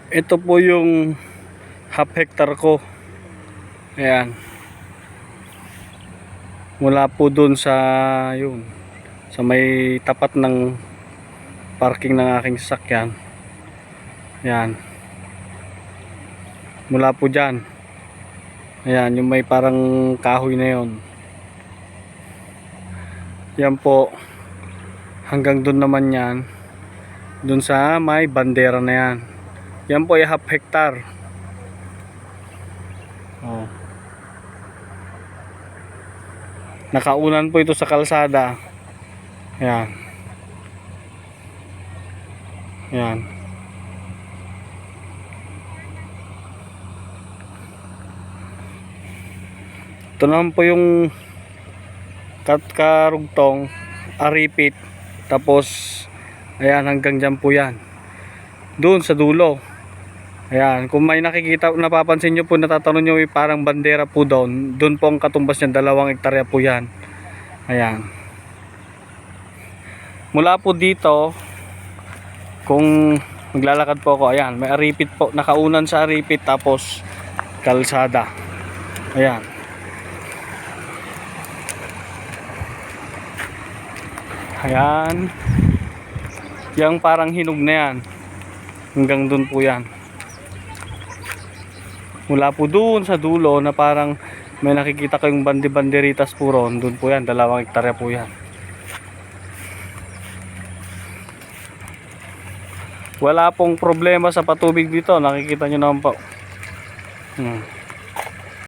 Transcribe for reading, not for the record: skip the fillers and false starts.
Ito po yung half hectare ko. Ayan. Mula po dun sa yun, sa may tapat ng parking ng aking sasakyan. Ayan. Mula po dyan. Ayan, yung may parang kahoy na yun. Yan po. Hanggang dun naman yan. Dun sa may bandera na yan. Yan po ay half hectare. Oh. Nakaunan po ito sa kalsada. Ayan. Ayan. Ito naman po yung karugtong aripit. Tapos ayan, hanggang dyan po yan. Doon sa dulo. Ayan, kung may nakikita, napapansin nyo po, natatanong nyo, parang bandera po doon. Doon po ang katumbas niya, 2 hektarya po yan. Ayan. Mula po dito, kung maglalakad po ako, ayan, may aripit po, nakaunan sa aripit, tapos kalsada. Ayan. Ayan. Yang parang hinog na yan. Hanggang doon po yan. Mula po doon sa dulo na parang may nakikita kayong banderitas po ron. Doon po yan, 2 hektarya po yan. Wala pong problema sa patubig dito. Nakikita nyo naman po.